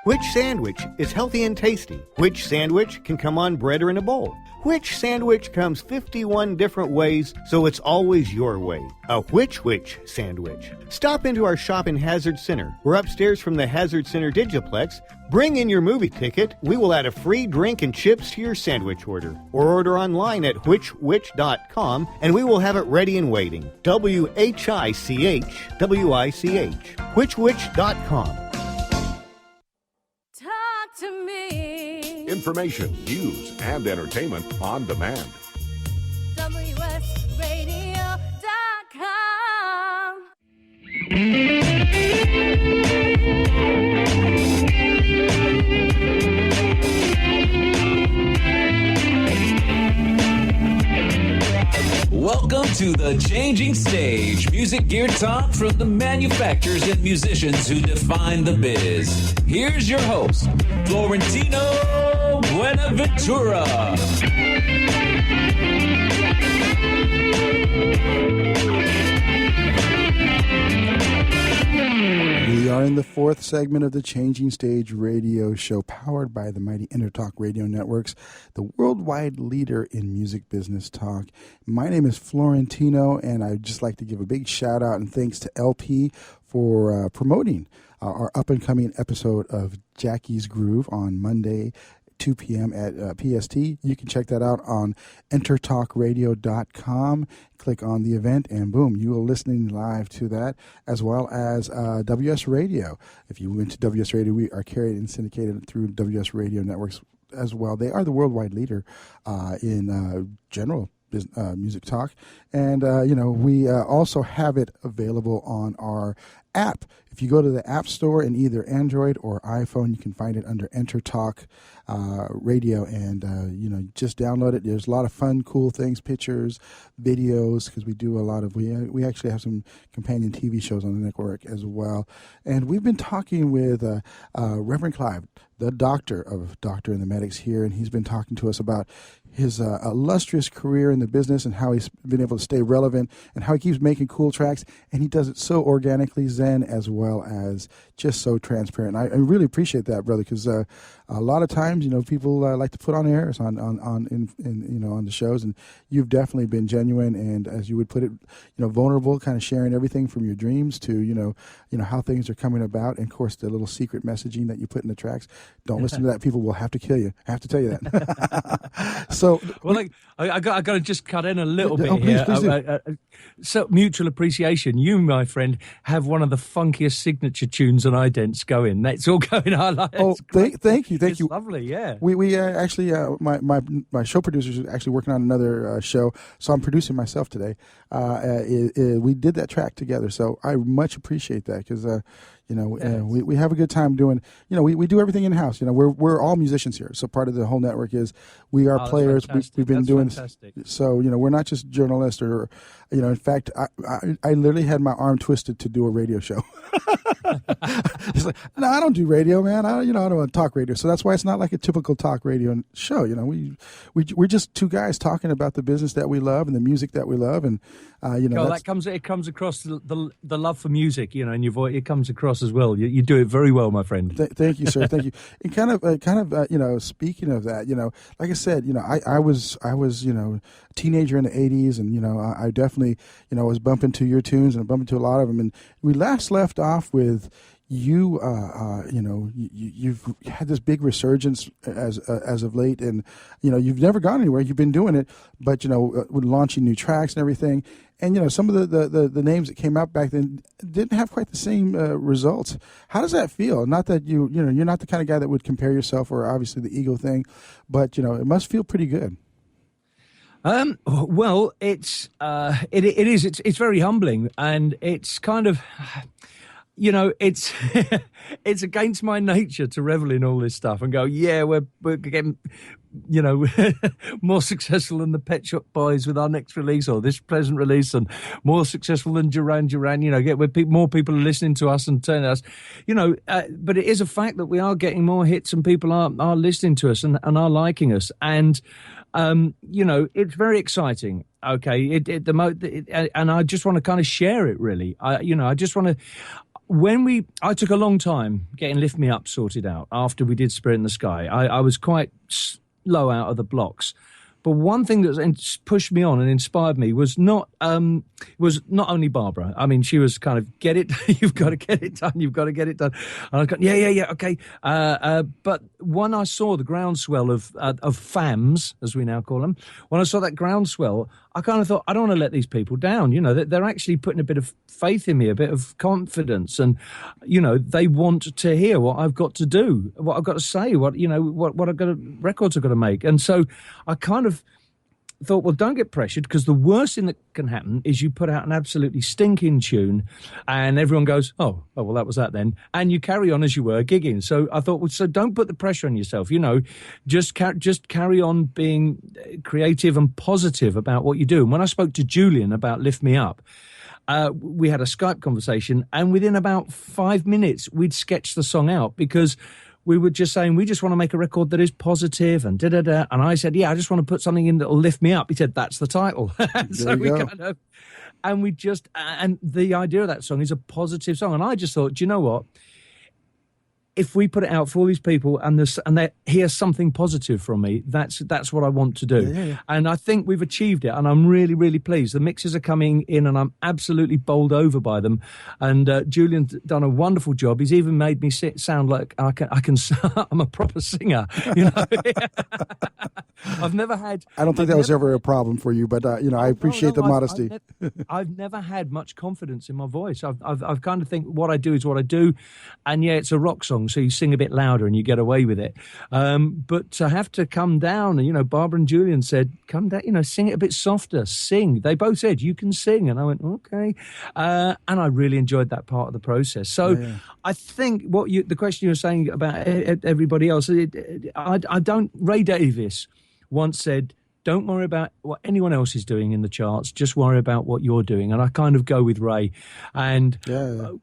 Which sandwich is healthy and tasty? Which sandwich can come on bread or in a bowl? Which sandwich comes 51 different ways, so it's always your way? A which sandwich. Stop into our shop in Hazard Center. We're upstairs from the Hazard Center Digiplex. Bring in your movie ticket. We will add a free drink and chips to your sandwich order. Or order online at whichwich.com, and we will have it ready and waiting. WHICH, whichwich.com. To me. Information, news, and entertainment on demand. Welcome to the Changing Stage, music gear talk from the manufacturers and musicians who define the biz. Here's your host, Florentino Buenaventura. We are in the fourth segment of the Changing Stage radio show, powered by the mighty Intertalk Radio Networks, the worldwide leader in music business talk. My name is Florentino, and I'd just like to give a big shout out and thanks to LP for promoting our up-and-coming episode of Jackie's Groove on Monday, 2 p.m. at PST. You can check that out on entertalkradio.com. Click on the event, and boom, you are listening live to that, as well as WS Radio. If you went to WS Radio, we are carried and syndicated through WS Radio Networks as well. They are the worldwide leader in general music talk. And, we also have it available on our app. If you go to the App Store in either Android or iPhone, you can find it under Entertalk Radio, and just download it. There's a lot of fun, cool things, pictures, videos, because we do a lot of we actually have some companion TV shows on the network as well. And we've been talking with Reverend Clive, the doctor of Doctor and the Medics here, and he's been talking to us about his illustrious career in the business and how he's been able to stay relevant and how he keeps making cool tracks, and he does it so organically, zen, as well as just so transparent. I really appreciate that, brother, because a lot of times, people like to put on airs on the shows, and you've definitely been genuine and, as you would put it, vulnerable, kind of sharing everything from your dreams to how things are coming about, and of course the little secret messaging that you put in the tracks. Don't listen to that; people will have to kill you. I have to tell you that. So, well, I got to just cut in a little bit please, here. Please so, mutual appreciation. You, my friend, have one of the funkiest signature tunes on idents going. That's all going on. Thank you. It's lovely, yeah. We actually, my show producer is actually working on another show, so I'm producing myself today. We did that track together, so I much appreciate that because we have a good time doing. We do everything in house. We're all musicians here, so part of the whole network is we are players. We've been doing fantastic. So we're not just journalists or in fact, I literally had my arm twisted to do a radio show. It's like, no, I don't do radio, man. I don't want to talk radio. So that's why it's not like a typical talk radio show. We're just two guys talking about the business that we love and the music that we love, and it comes across the love for music, in your voice. It comes across as well. You do it very well, my friend. Thank you, sir. Thank you. And kind of speaking of that, like I said, I was a teenager in the 80s, and I definitely was bumping to your tunes and bumping to a lot of them. And we last left off with you've had this big resurgence as of late, and you've never gone anywhere. You've been doing it, but with launching new tracks and everything, and some of the names that came out back then didn't have quite the same results. How does that feel? Not that you're not the kind of guy that would compare yourself, or obviously the ego thing, but it must feel pretty good. Well, it's very humbling, and it's kind of, it's it's against my nature to revel in all this stuff and go, yeah, we're getting, more successful than the Pet Shop Boys with our next release, or this present release, and more successful than Duran Duran. More people are listening to us and turning us, but it is a fact that we are getting more hits, and people are listening to us and are liking us, and it's very exciting. Okay, and I just want to kind of share it, really. I just want to. I took a long time getting Lift Me Up sorted out after we did Spirit in the Sky. I was quite slow out of the blocks. But one thing that pushed me on and inspired me was not only Barbara. I mean, she was kind of, get it, you've got to get it done, you've got to get it done. And I got, yeah, okay. But when I saw the groundswell of FAMs, as we now call them, when I saw that groundswell, I kind of thought, I don't want to let these people down. They're actually putting a bit of faith in me, a bit of confidence, and they want to hear what I've got to do, what I've got to say, what I've got records I've got to make. And so I kind of thought, well, don't get pressured, because the worst thing that can happen is you put out an absolutely stinking tune and everyone goes, oh well, that was that then, and you carry on as you were gigging. So I thought, well, so don't put the pressure on yourself, just carry on being creative and positive about what you do. And when I spoke to Julian about Lift Me Up, we had a Skype conversation, and within about 5 minutes we'd sketched the song out, because we were just saying, we just want to make a record that is positive and da-da-da. And I said, yeah, I just want to put something in that will lift me up. He said, that's the title. So we and the idea of that song is a positive song. And I just thought, do you know what? If we put it out for all these people and they hear something positive from me, that's what I want to do. Yeah. And I think we've achieved it, and I'm really, really pleased. The mixes are coming in, and I'm absolutely bowled over by them. And Julian's done a wonderful job. He's even made me sound like I can I'm a proper singer. I've never had. I don't think that was ever a problem for you, but I appreciate the modesty. I've never had much confidence in my voice. I've kind of think what I do is what I do, and yeah, it's a rock song, so you sing a bit louder and you get away with it. But to have to come down, and Barbara and Julian said, come down, sing it a bit softer, sing. They both said, you can sing, and I went, okay. And I really enjoyed that part of the process. So I think the question you were saying about everybody else, I don't. Ray Davis once said, don't worry about what anyone else is doing in the charts, just worry about what you're doing. And I kind of go with Ray. And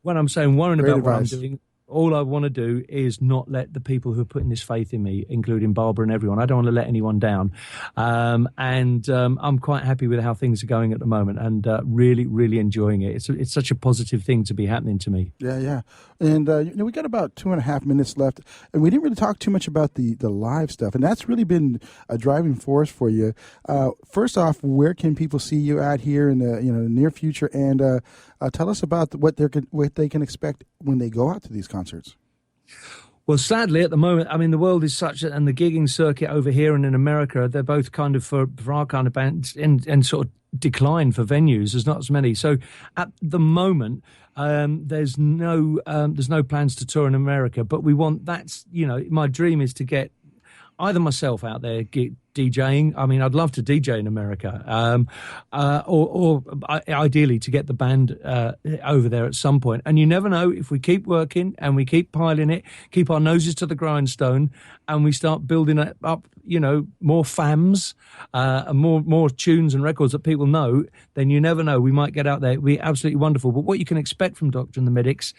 when I'm saying worrying about what I'm doing, all I want to do is not let the people who are putting this faith in me, including Barbara and everyone, I don't want to let anyone down. And I'm quite happy with how things are going at the moment, and really, really enjoying it. It's such a positive thing to be happening to me. Yeah. And we got about 2.5 minutes left, and we didn't really talk too much about the live stuff, and that's really been a driving force for you. First off, where can people see you at here in the near future, and tell us about what they can expect when they go out to these concerts. Well, sadly, at the moment, I mean, the world is such, and the gigging circuit over here and in America, they're both kind of for our kind of bands in sort of decline for venues. There's not as many. So at the moment, there's no plans to tour in America, but we want, my dream is to get either myself out there DJing. I mean, I'd love to DJ in America, or ideally to get the band over there at some point. And you never know, if we keep working and we keep piling it, keep our noses to the grindstone, and we start building up, more FAMs, and more tunes and records that people know, then you never know, we might get out there. It'd be absolutely wonderful. But what you can expect from Doctor and the Medics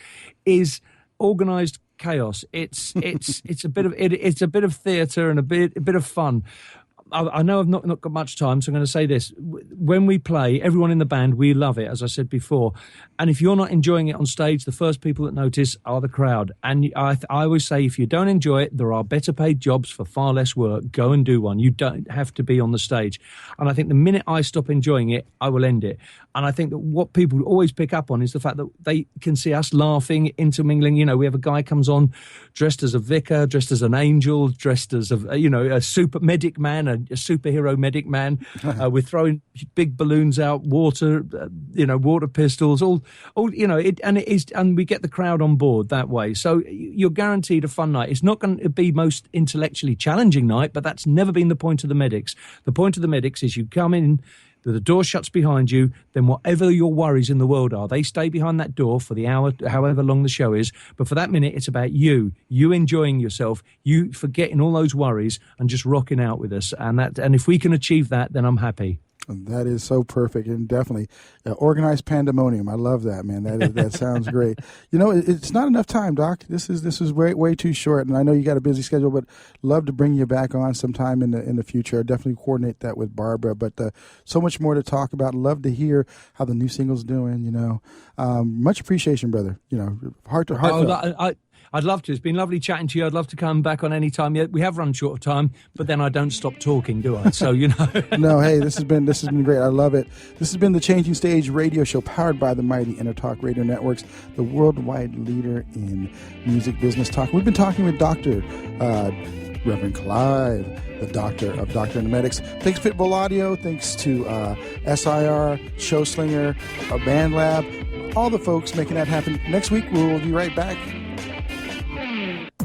is organised chaos. It's a bit of theatre and a bit of fun. I know I've not got much time, so I'm going to say this. When we play, everyone in the band, we love it, as I said before. And if you're not enjoying it on stage, the first people that notice are the crowd. And I always say, if you don't enjoy it, there are better paid jobs for far less work. Go and do one. You don't have to be on the stage. And I think the minute I stop enjoying it, I will end it. And I think that what people always pick up on is the fact that they can see us laughing, intermingling. You know, we have a guy comes on dressed as a vicar, dressed as an angel, dressed as a super medic man, a superhero medic man. We're throwing big balloons out, water pistols, all and we get the crowd on board that way. So you're guaranteed a fun night. It's not going to be most intellectually challenging night, but that's never been the point of the medics. The point of the medics is you come in, the door shuts behind you, then whatever your worries in the world are, they stay behind that door for the hour, however long the show is. But for that minute, it's about you enjoying yourself, you forgetting all those worries and just rocking out with us. And if we can achieve that, then I'm happy. That is so perfect, and definitely organized pandemonium. I love that, man. That sounds great. You know, it's not enough time, Doc. This is way too short, and I know you got a busy schedule, but love to bring you back on sometime in the future. I'll definitely coordinate that with Barbara. But so much more to talk about. Love to hear how the new single's doing. You know, much appreciation, brother. You know, heart to heart. I'd love to. It's been lovely chatting to you. I'd love to come back on any time. Yeah, we have run short of time, but then I don't stop talking, do I? So, you know. No, hey, this has been great. I love it. This has been the Changing Stage radio show powered by the mighty Intertalk Radio Networks, the worldwide leader in music business talk. We've been talking with Dr. Reverend Clive, the doctor of Doctor and the Medics. Thanks, Pitbull Audio. Thanks to SIR, Showslinger, Band Lab, all the folks making that happen. Next week, we'll be right back.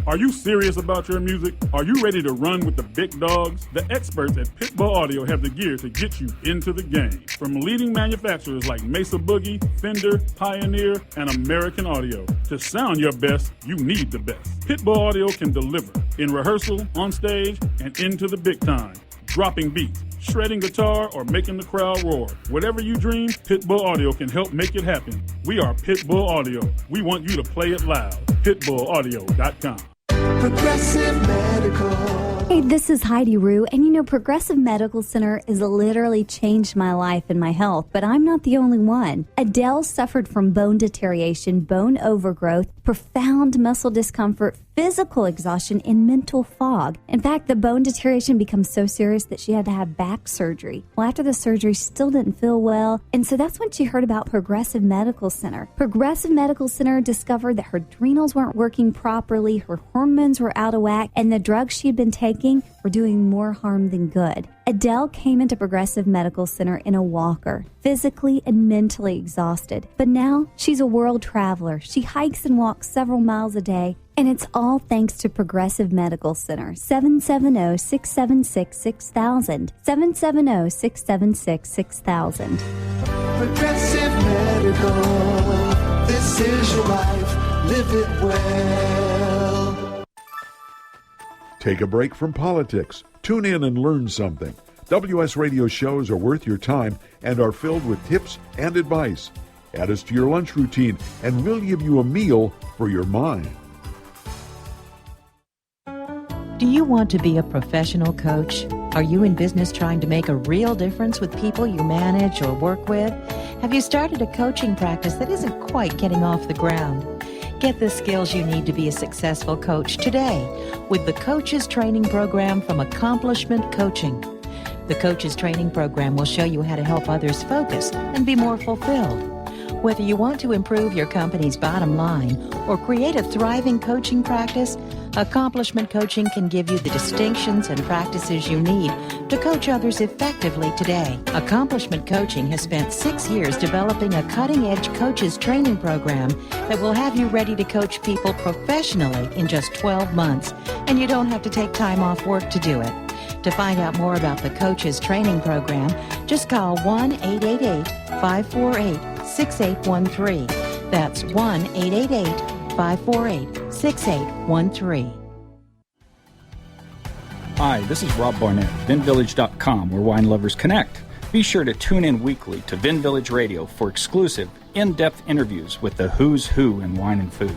Are you serious about your music? Are you ready to run with the big dogs? The experts at Pitbull Audio have the gear to get you into the game. From leading manufacturers like Mesa Boogie, Fender, Pioneer, and American Audio. To sound your best, you need the best. Pitbull Audio can deliver in rehearsal, on stage, and into the big time. Dropping beats, shredding guitar, or making the crowd roar. Whatever you dream, Pitbull Audio can help make it happen. We are Pitbull Audio. We want you to play it loud. PitbullAudio.com. Progressive Medical. Hey, this is Heidi Rue, and you know, Progressive Medical Center has literally changed my life and my health, but I'm not the only one. Adele suffered from bone deterioration, bone overgrowth, profound muscle discomfort, physical exhaustion, and mental fog. In fact, the bone deterioration becomes so serious that she had to have back surgery. Well, after the surgery, she still didn't feel well, and so that's when she heard about Progressive Medical Center. Progressive Medical Center discovered that her adrenals weren't working properly, her hormones were out of whack, and the drugs she had been taking were doing more harm than good. Adele came into Progressive Medical Center in a walker, physically and mentally exhausted. But now she's a world traveler. She hikes and walks several miles a day, and it's all thanks to Progressive Medical Center. 770-676-6000. 770-676-6000. Progressive Medical. This is your life. Live it well. Take a break from politics. Tune in and learn something. WS Radio shows are worth your time and are filled with tips and advice. Add us to your lunch routine, and we'll give you a meal for your mind. Do you want to be a professional coach? Are you in business trying to make a real difference with people you manage or work with? Have you started a coaching practice that isn't quite getting off the ground? Get the skills you need to be a successful coach today with the Coaches Training Program from Accomplishment Coaching. The Coaches Training Program will show you how to help others focus and be more fulfilled. Whether you want to improve your company's bottom line or create a thriving coaching practice, Accomplishment Coaching can give you the distinctions and practices you need to coach others effectively today. Accomplishment Coaching has spent 6 years developing a cutting-edge coaches training program that will have you ready to coach people professionally in just 12 months, and you don't have to take time off work to do it. To find out more about the Coaches Training Program, just call 1-888-548-6813. That's 1-888-548-6813. Hi, this is Rob Barnett, VinVillage.com, where wine lovers connect. Be sure to tune in weekly to Vin Village Radio for exclusive, in-depth interviews with the who's who in wine and food.